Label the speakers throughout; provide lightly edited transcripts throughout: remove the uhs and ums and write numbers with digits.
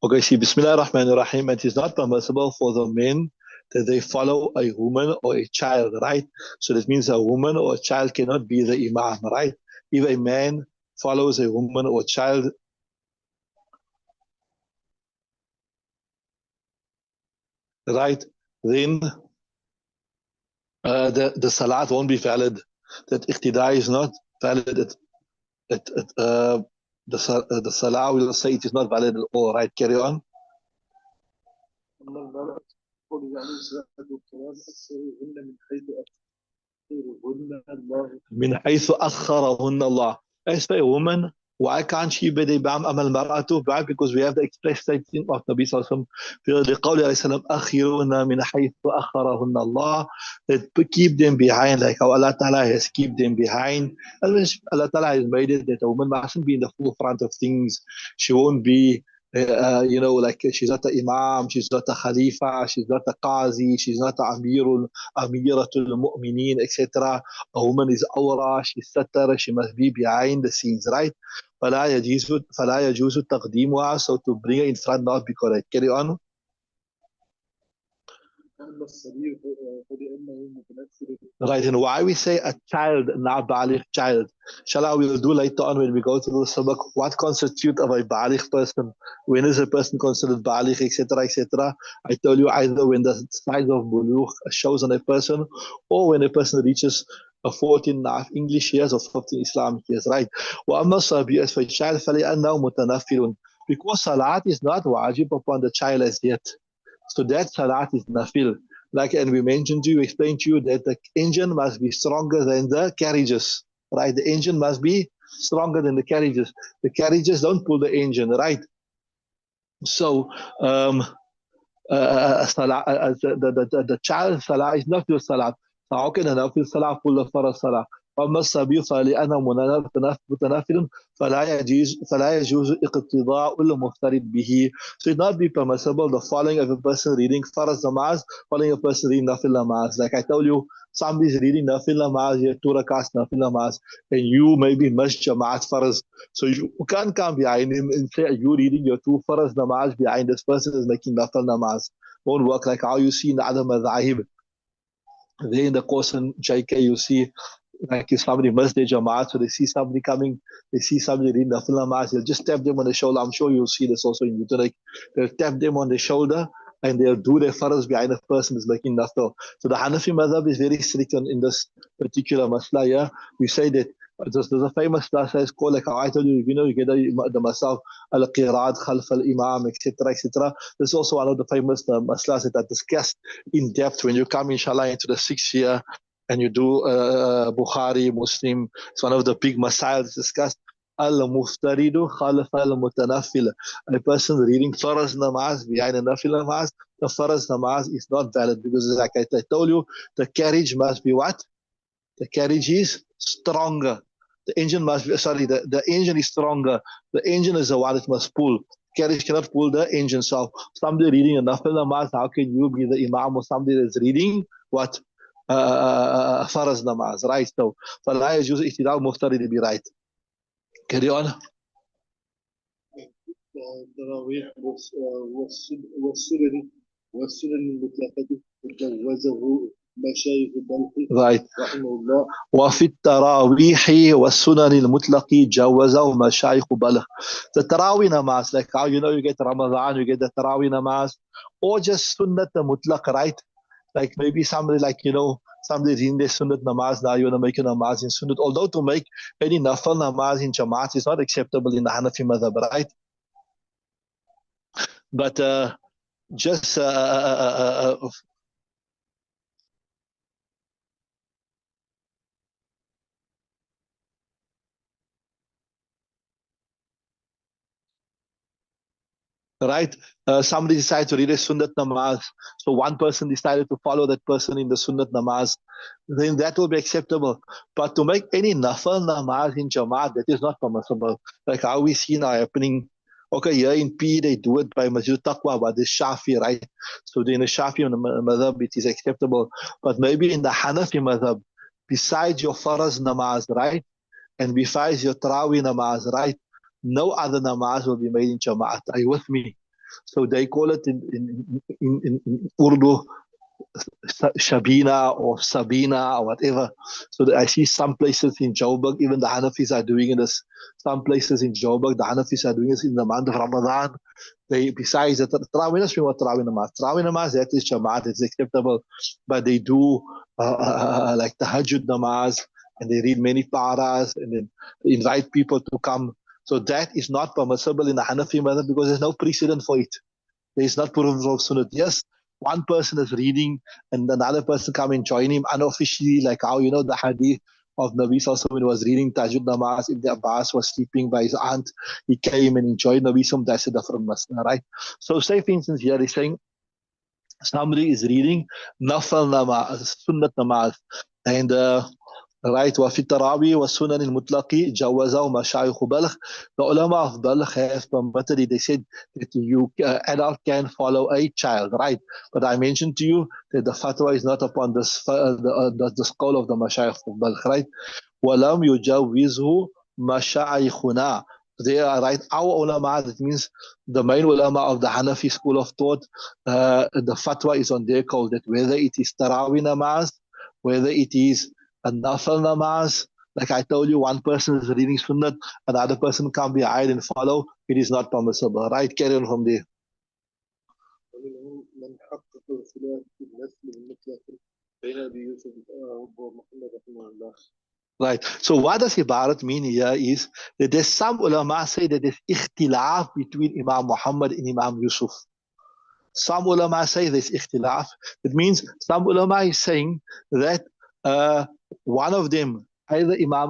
Speaker 1: Okay, see, Bismillah ar-Rahman ar-Rahim, it is not permissible for the men that they follow a woman or a child, right? So that means a woman or a child cannot be the Imam, right? If a man follows a woman or child, right, then the Salat won't be valid. That Iqtida is not valid. The Salah will say it is not valid at all, right? Carry on. من حيث أخرهن الله. As for a woman, why can't she be the Imam Amal Maratu? Why? Because we have the express statement of Nabi Sallallahu Alaihi Wasallam, أخرهن من حيث أخرهن الله, that keep them behind, like how Allah Ta'ala has keep them behind. Allah Ta'ala has made it that a woman mustn't be in the forefront of things. She won't be like she's not the Imam, she's not the Khalifa, she's not the Qazi, she's not the Amiratul Mu'mineen, etc. A woman is awra, she's satar, she must be behind the scenes, right? فلا يجوز تقديمها, so to bring her in front not be correct. Carry on. Right, and why we say a child, not baligh child. Inshallah, we will do later on when we go through the sabak what constitutes of a baligh person, when is a person considered baligh, etc., etc. I told you either when the size of bulugh shows on a person, or when a person reaches 14 English years or 15 Islamic years, right? وَأَمَّا الصَّبِيُّ, as for a child, فَلِأَنَّهُ مُتَنَفِّلٌ, because salat is not wajib upon the child as yet. So that salat is nafil. And we mentioned to you, explained to you that the engine must be stronger than the carriages, right? The engine must be stronger than the carriages. The carriages don't pull the engine, right? So the child's salah is not your salah. So how can a nafil salah pull the farah salah? أما الصبي فلأنه متنفل فلا يجوز اقتضاء المفترض به. So it not be permissible the following of a person reading farz namaz, following a person reading nafil namaz. Like I told you, somebody is reading nafil namaz, you have 2 rakats nafil namaz, and you maybe miss jamaat farz. So you can't come behind him and say you reading your 2 farz namaz behind this person is making nafil namaz. Won't work like how you see in the other madhahib. There in the course in JK, you see like if somebody missed their Jamaat, so they see somebody coming, they see somebody reading the namaz, they'll just tap them on the shoulder. I'm sure you'll see this also in Utrecht. They'll tap them on the shoulder and they'll do their farz behind the person who's making nafil. So the Hanafi madhab is very strict in this particular masla. Yeah, we say that there's a famous class called, like how I told you, you get the masal al-qirad khalf al-imam, etc., etc. There's also one of the famous maslas that are discussed in depth when you come, inshallah, into the 6th year and you do Bukhari, Muslim. It's one of the big masails discussed. Al-muftaridu khalaf al-mutanaffil. A person reading farz namaz behind a nafil namaz, the farz namaz is not valid because, like I told you, the carriage must be what? The carriage is stronger. The engine must be, the engine is stronger. The engine is the one that must pull. Carriage cannot pull the engine. So somebody reading a nafil namaz, how can you be the imam or somebody that's reading what? Farz namaz, right? So, فَلَا يَجُوزُ إِحْتِدَاءُ الْمُفْتَرِضِ be right. Carry on. Right. وفي التراويح والسنن المطلق جوزه مشايخ بلخ. The Tarawih namaz, like how you get Ramadan, you get the Tarawih namaz, or just Sunnat mutlaq, right? Like maybe somebody somebody reading their Sunnat namaz, now you want to make a namaz in Sunnat. Although to make any nafal namaz in Jamaat is not acceptable in the Hanafi madhab, right? But just right? Somebody decided to read a Sunnat namaz. So one person decided to follow that person in the Sunnat namaz. Then that will be acceptable. But to make any nafal namaz in Jamaat, that is not permissible. Like how we see now happening. Okay, here in P, they do it by Masjid Taqwa, but it's Shafi, right? So in the Shafi madhab, it is acceptable. But maybe in the Hanafi madhab, besides your Faraz namaz, right? And besides your Tarawih namaz, right? no other namaz will be made in Jama'at. Are you with me? So they call it in Urdu Shabina or Sabina or whatever. So that I see some places in Joburg, even the Hanafis are doing this. Some places in Joburg, the Hanafis are doing this in the month of Ramadan. They, besides that, Tarawih is what Tarawih namaz. Tarawih namaz, that is Jamaat, it's acceptable. But they do like the Tahajjud namaz, and they read many paras, and then invite people to come. So that is not permissible in the Hanafi madhab because there's no precedent for it. There is not proven from Sunnah. Yes, one person is reading and another person come and join him unofficially, like how you know the hadith of Nabi Sallallahu Alaihi Wasallam was reading Tajud Namaz. Ibn Abbas was sleeping by his aunt. He came and enjoyed Nabi Sallallahu. That's a different masna, right? So say for instance here he's saying somebody is reading Nafal Namaz, Sunnat Namaz, and right, وفي التراويح والسنن المطلق جوزه مشايخ بلخ. The ulama of Balkh have permitted it. They said that you adult can follow a child, right? But I mentioned to you that the fatwa is not upon this the school of the mashayikh of Balkh, right? ولم يجوزه مشايخنا. They are right. Our ulama, that means the main ulama of the Hanafi school of thought, the fatwa is on their call that whether it is Tarawih namaz, whether it is a nafal namaz, like I told you, one person is reading sunnat, another person can't be behind and follow, it is not permissible. Right, carry on from there. Right. So what does Ibarat mean here is that there's some ulama say that there's ikhtilaf between Imam Muhammad and Imam Yusuf. Some ulama say there's ikhtilaf. It means some ulama is saying that one of them, either Imam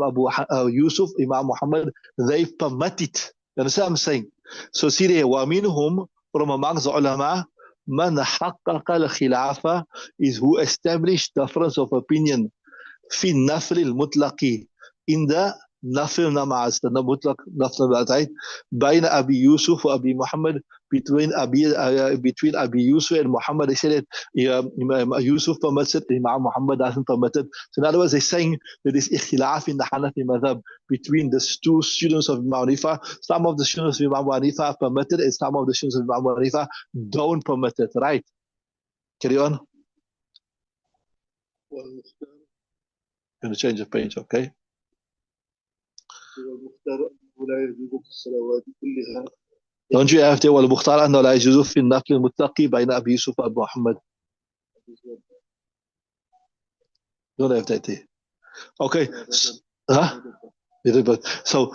Speaker 1: Yusuf, Imam Muhammad, they permit it. You understand what I'm saying? So see there, وَمِنْهُمْ, from amongst the ulama, man حَقَّقَ الْخِلَافَ, is who established difference of opinion في النفل المطلق, in the nafil namaz, the mutlaq nafil namaz, right? بين أبي يوسف وأبي محمد, between Abi Yusuf and Muhammad. They said that Yusuf permits it, Imam Muhammad doesn't permit it. So in other words, they're saying that there's ikhtilaf in the Hanafi madhab between the two students of Imam Hanifa. Some of the students of Imam Hanifa permit it, and some of the students of Imam Hanifa don't permit it, right? Carry on. Going to change the page, okay? Don't you have there والمختار أنه لا يجوز في النفل المتقي بين أبي يوسف وأبي محمد? Don't have that there. Okay. Huh? So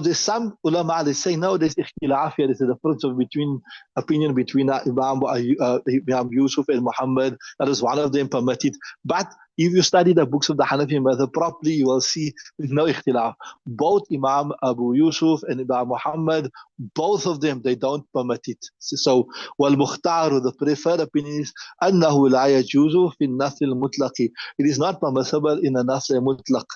Speaker 1: there's some ulama, they say no, there's ikhtilaf here, there's a difference opinion between Imam Yusuf and Muhammad. That is one of them permitted. But if you study the books of the Hanafi madhab properly, you will see there's no ikhtilaf. Both Imam Abu Yusuf and Imam Muhammad, both of them, they don't permit it. So wal-mukhtar, the preferred opinion is أنه لا يجوز في النفل المطلق. It is not permissible in a nafl mutlaq.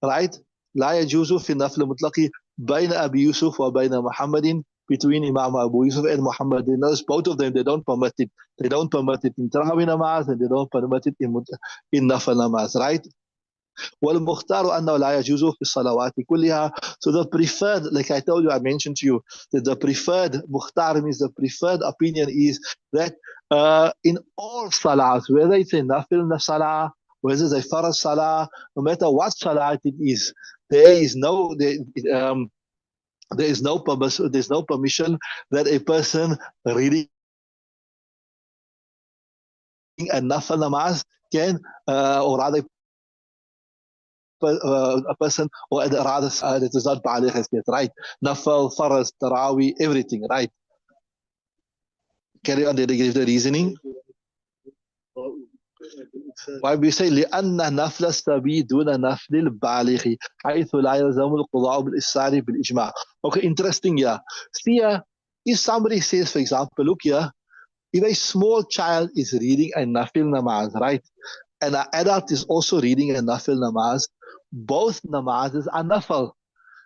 Speaker 1: Right? لا يجوز في النفل المطلق بين أبي يوسف وبين محمد, between Imam Abu Yusuf and Muhammad. They know both of them, they don't permit it. They don't permit it in Tarawih namaz, and they don't permit it in Nafal namaz, right? والمختار أنه لا يجوز في الصلوات كلها. So the preferred, like I told you, I mentioned to you, that the preferred, mukhtar means the preferred opinion is that in all salahs, whether it's a nafil salah, whether it's a farz salah, no matter what salah it is, there's no permission that a person reading a nafil namaz can, or rather a person, or rather that is not baligh as yet, right? Nafal, faraz, tarawi, everything, right? Carry on, they give the reasoning. Why we say لأن نفل السبي دون نفل البالغ حيث لا يلزم القضاء بالإسرار بالإجماع. Okay, interesting, yeah. See, if somebody says, for example, look here, if a small child is reading a nafil namaz, right, and an adult is also reading a nafil namaz, both namazes are nafil.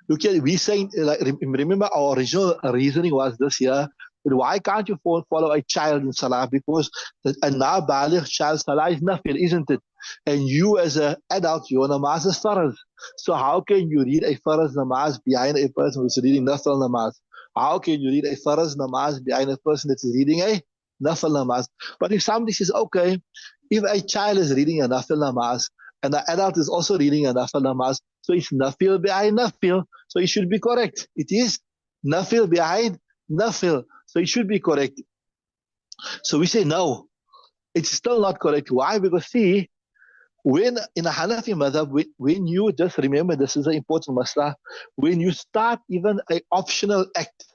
Speaker 1: Look here, we saying, like, remember our original reasoning was this here. Why can't you follow a child in salah? Because a nabaligh child salah is nafil, isn't it? And you as an adult, your namaz is faraz. So how can you read a faraz namaz behind a person who's reading nafil namaz? How can you read a faraz namaz behind a person that's reading a nafil namaz? But if somebody says, okay, if a child is reading a nafil namaz and the adult is also reading a nafil namaz, so it's nafil behind nafil, so it should be correct. It is nafil behind nafil, so it should be correct. So we say no, it's still not correct. Why? Because see, when in a Hanafi madhab, when you just remember, this is an important masla, when you start even an optional act,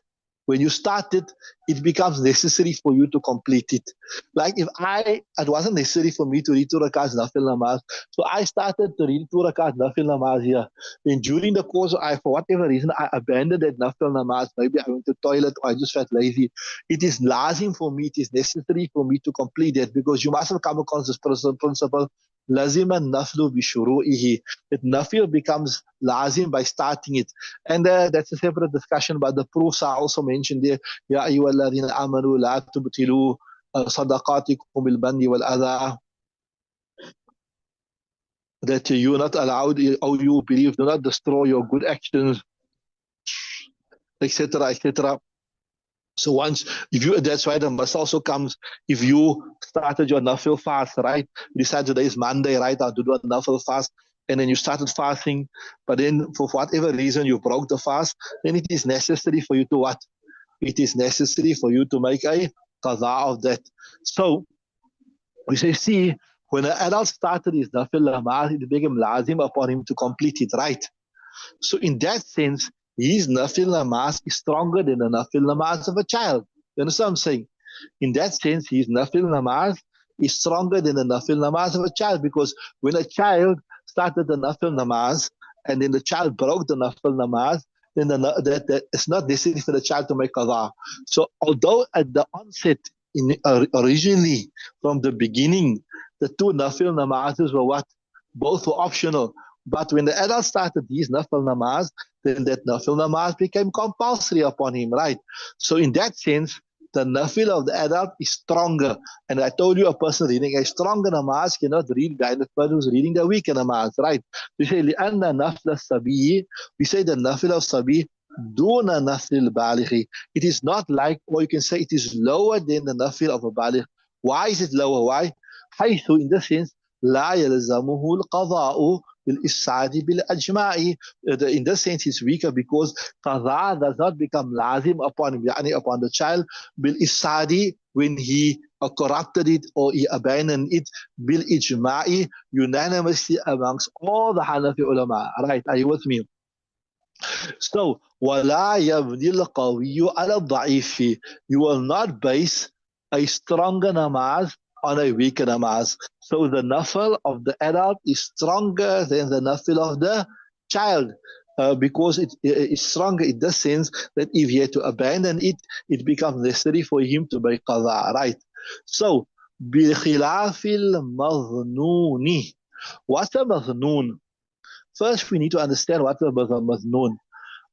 Speaker 1: when you start it, it becomes necessary for you to complete it. Like if it wasn't necessary for me to read 2 rakats nafil namaz, so I started to read 2 rakats nafil namaz here. And during the course, for whatever reason, I abandoned that nafil namaz. Maybe I went to the toilet or I just felt lazy. It is lazim for me, it is necessary for me to complete that because you must have come across this principle. Lazima naflu bishuru'ihi. That nafil becomes lazim by starting it. And that's a separate discussion, but the proofs are also mentioned there. Ya ayyuhalladhina amanu la tubtilu sadaqatikum bil banni wal adha. That you are not allowed, or you believe, do not destroy your good actions, etc., etc. So that's why the must also comes, if you started your nafil fast, right? You decide today is Monday, right? I'll do a nafil fast. And then you started fasting, but then for whatever reason you broke the fast, then it is necessary for you to what? It is necessary for you to make a qaza of that. So we say, see, when an adult started his nafil namaz, it became lazim upon him to complete it, right? So in that sense, his nafil namaz is stronger than the nafil namaz of a child. You understand what I'm saying? In that sense, his nafil namaz is stronger than the nafil namaz of a child, because when a child started the nafil namaz and then the child broke the nafil namaz, then that it's not necessary for the child to make qada. So although at the onset, originally from the beginning, the two nafil namazes were what? Both were optional. But when the adult started his nafil namaz, then that nafil namaz became compulsory upon him, right? So in that sense, the nafil of the adult is stronger. And I told you, a person reading a stronger namaz cannot read behind the person who's reading the weaker namaz, right? We say, لِأَنَّ نَفْلَ السَّبِيِّ, we say the nafil of sabi, duna nafil balighi. It is not like, or you can say it is lower than the nafil of a baligh. Why is it lower? Why? حيث, in the sense, لا يلزمه القضاء بالإسعاد بالأجماع. In this sense, it's weaker because qadha does not become lazim upon him, upon the child, بالإسعاد, when he corrupted it or he abandoned it, بالإجماع, unanimously amongst all the Hanafi ulama. Right? Are you with me? So, وَلَا يَبْنِي الْقَوِيُّ عَلَى الضَّعِيفِ. You will not base a stronger namaz on a weaker namaz. So the nafil of the adult is stronger than the nafil of the child, because it is stronger in the sense that if he had to abandon it, it becomes necessary for him to make qadha, right? So, بِخِلَافِ الْمَظْنُونِ. What's a maznoon? First, we need to understand what a maznoon.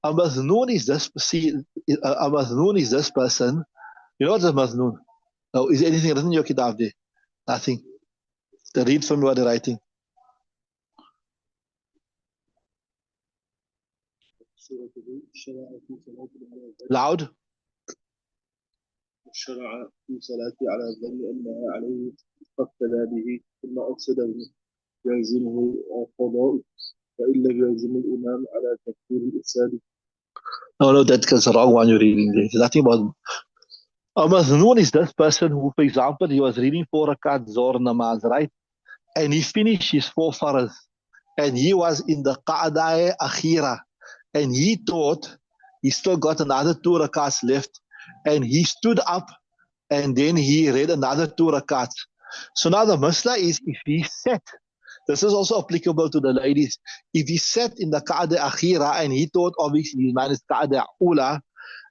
Speaker 1: A maznoon is this. See, a maznoon is this person. You know what's a maznoon? Oh, is there anything written in your kitab there? Nothing. They read from what they're writing. Loud.
Speaker 2: الشرع في صلاة على الظن أنها عليه فاقتدى به ثم أفسده يلزمه قضاء وإن لم يلزم الإمام على تكفير الإفساد.
Speaker 1: No, that's the wrong one you're reading there. There's nothing about. A maznoon is this person who, for example, he was reading 4 rakat Zohr namaz, right? And he finished his 4 faraz. And he was in the qa'dah akhira. And he thought he still got another 2 rakats left. And he stood up and then he read another 2 rakats. So now the masla is, if he sat, this is also applicable to the ladies. If he sat in the qa'dah akhira and he thought obviously his mind is qa'dah ula,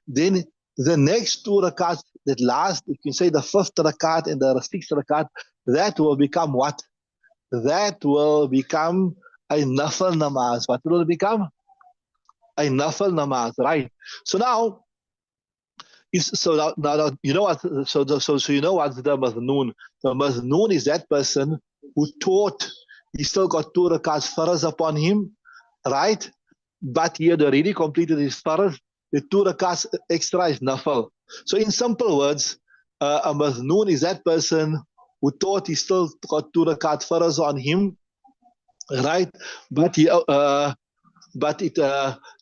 Speaker 1: then the next 2 rakats that last, you can say the 5th rakat and the 6th rakat, that will become what? That will become a nafil namaz. What will it become? A nafil namaz, right? So now, now you know what? So you know what's the maznoon? The maznoon is that person who taught, he still got 2 rakats faraz upon him, right? But he had already completed his faraz. The 2 rakats extra is nafal. So in simple words, a maznoon is that person who taught he still got 2 rakat faraz on him, right? But he but it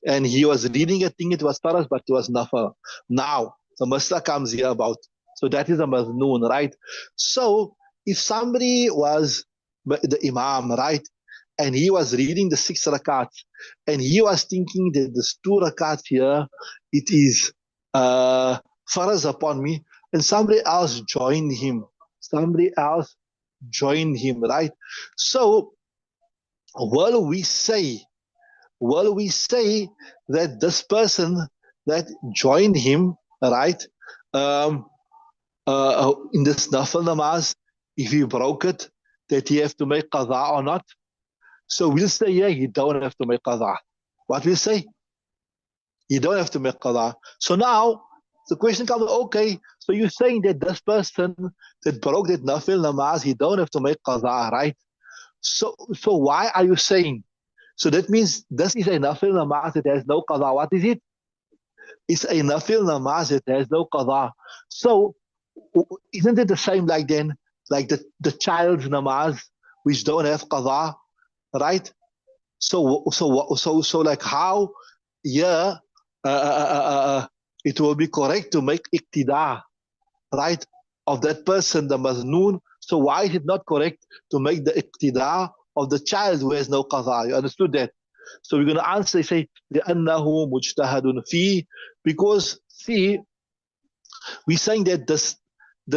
Speaker 1: and he was reading a thing, it was faraz, but it was nafal. Now the masla comes here about. So that is a maznoon, right? So if somebody was the imam, right, and he was reading the 6 rakats, and he was thinking that this 2 rakats here, it is faraz upon me, and somebody else joined him. Somebody else joined him, right? So will we say, that this person that joined him, right, um, in this nafil namaz, if he broke it, that he have to make qada or not? So we'll say, yeah, you don't have to make qada. What we'll say? You don't have to make qada. So now the question comes, okay, so you're saying that this person that broke that nafil namaz, he don't have to make qada, right? So why are you saying? So that means this is a nafil namaz that has no qada. What is it? It's a nafil namaz that has no qada. So isn't it the same like then, like the child's namaz, which don't have qada, right? So like how, yeah, it will be correct to make iqtida, right, of that person, the maznoon. So why is it not correct to make the iqtida of the child who has no qada? You understood that? So we're going to answer, say, لأنه مجتهد فيه, because see, we're saying that this 2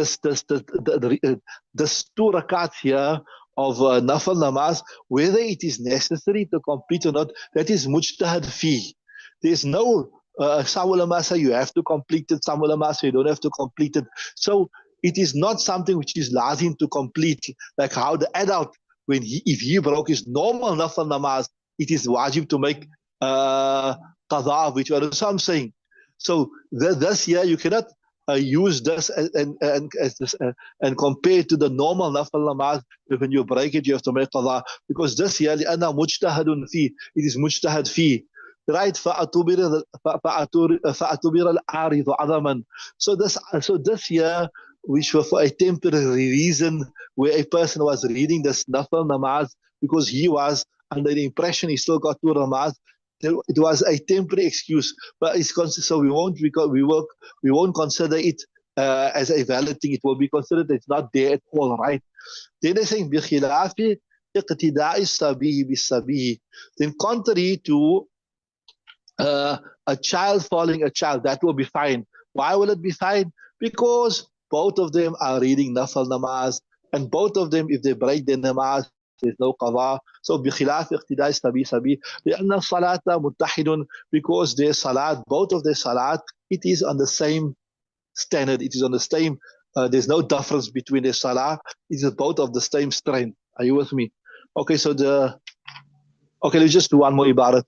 Speaker 1: rakats here of nafal namaz, whether it is necessary to complete or not, that is mujtahad fi. There's no some ulama say you have to complete it, some ulama say you don't have to complete it. So it is not something which is lazim to complete, like how the adult, when if he broke his normal nafal namaz, it is wajib to make qadha, which is what I'm saying. So this year you cannot use this and compare it to the normal nafal namaz. When you break it, you have to make qadha, because this year لأنه مجتهد فيه, it is mujtahad فيه, right? فأعتبر العارض عظما. So this year, which was for a temporary reason, where a person was reading this nafal namaz because he was under the impression he still got 2 namaz, it was a temporary excuse, but it's so we won't consider it as a valid thing. It will be considered it's not there at all, right? Then they're saying بخلاف اقتداء الصبي بالصبي. Then contrary to a child following a child, that will be fine. Why will it be fine? Because both of them are reading nafal namaz, and both of them, if they break their namaz, there's no qadha. So بخلاف اقتداء الصبي صبي لأن الصلاة متحد, because their salat, both of their salat, it is on the same standard. It is on the same. There's no difference between their salah. It is both of the same strength. Are you with me? Okay, so let's just do one more ibarat.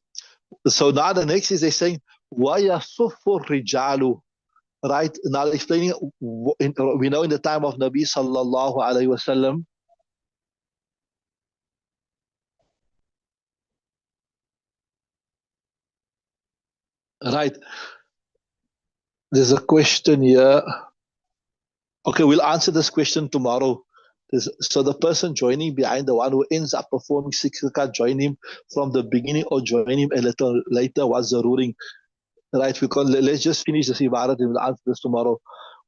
Speaker 1: So now the next is they're saying وَيَصُفُّ الرِّجَالُ, right? Now explaining, we know in the time of Nabi sallallahu alayhi wasallam, right? There's a question here. Okay, we'll answer this question tomorrow. So the person joining behind, the one who ends up performing 6 rakat, join him from the beginning or join him a little later, was the ruling, right? Let's just finish this ibarat and we'll answer this tomorrow.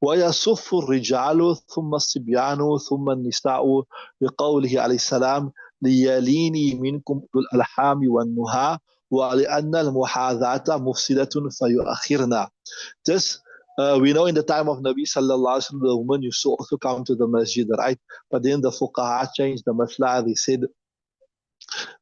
Speaker 1: ويصف الرجال ثم الصبيان ثم النساء بقوله عليه السلام ليليني منكم ذو الألحام والنهى ولأن المحاذاة مفسدة فيؤخرنا. This we know in the time of Nabi sallallahu alaihi wasallam, the women used to also come to the masjid, right? But then the fuqaha changed the masla. They said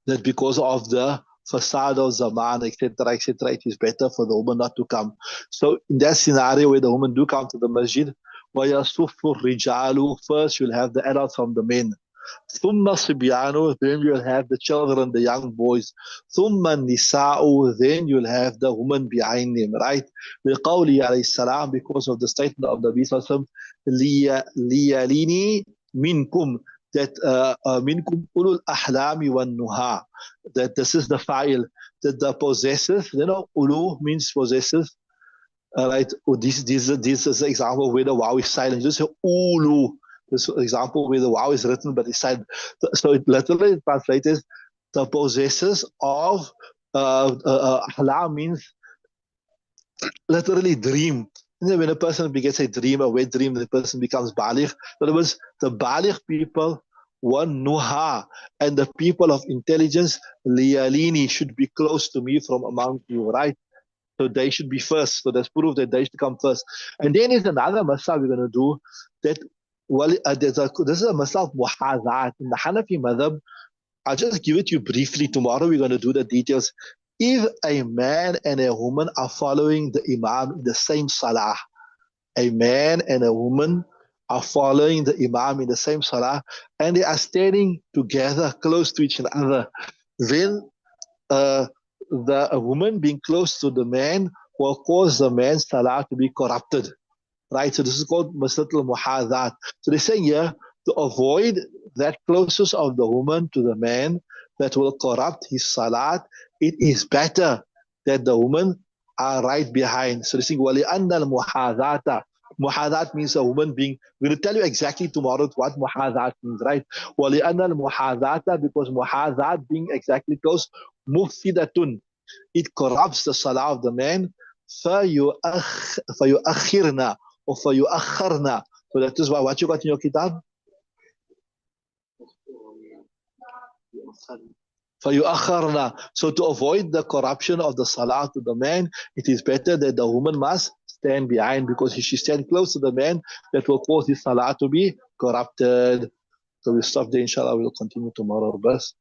Speaker 1: that because of the facade of zaman, etc., etc., it is better for the woman not to come. So in that scenario where the women do come to the masjid, وَيَصُفُّ الرِّجَالُ, first you'll have the adults from the men. ثُمَّ الصِّبْيَانُ, then you'll have the children, the young boys. ثُمَّ النِّسَاءُ, then you'll have the women behind them, right? لِقَوْلِهِ عَلَيْهِ السَّلَامُ, because of the statement of the Nabi sallallahu alaihi wasallam, لِيَلِينِي مِنْكُمْ, that minkum ulul ahlami wan nuha, that this is the fa'il, that the possessors, ulu means possessors, right? This is the example where the waw is silent. Just say ulu. This example where the waw is written but it's silent. So it literally translates the possessors of ahlam means literally dream. And then when a person begins a dream, a wet dream, the person becomes baligh. In other words, the baligh people, one nuha, and the people of intelligence, liyalini, should be close to me from among you, right? So they should be first. So that's proof that they should come first. And then there's another masala we're going to do that, well, this is a masala of muhazat. In the Hanafi madhab, I'll just give it to you briefly. Tomorrow we're going to do the details. If a man and a woman are following the imam in the same salah, a man and a woman are following the imam in the same salah, and they are standing together close to each other, then the woman being close to the man will cause the man's salah to be corrupted. Right? So this is called maslatul muhadhat. So they're saying here, to avoid that closeness of the woman to the man that will corrupt his salat, it is better that the woman are right behind. So they're saying, وَلِأَنَّ الْمُحَاذَاتَ, muhadhat means a woman being, we're going to tell you exactly tomorrow what muhadhat means, right? وَلِأَنَّ الْمُحَاذَاتَ, because muhadhat being exactly close, mufsidatun, it corrupts the salah of the man. فَيُؤَخِّرْنَا or فَيُؤَخَّرْنَا. So that is what you got in your kitab? فَيُؤَخَّرْنَا. So to avoid the corruption of the salah to the man, it is better that the woman must stand behind, because if she stands close to the man, that will cause his salah to be corrupted. So we'll stop there, inshallah. We'll continue tomorrow. Bas.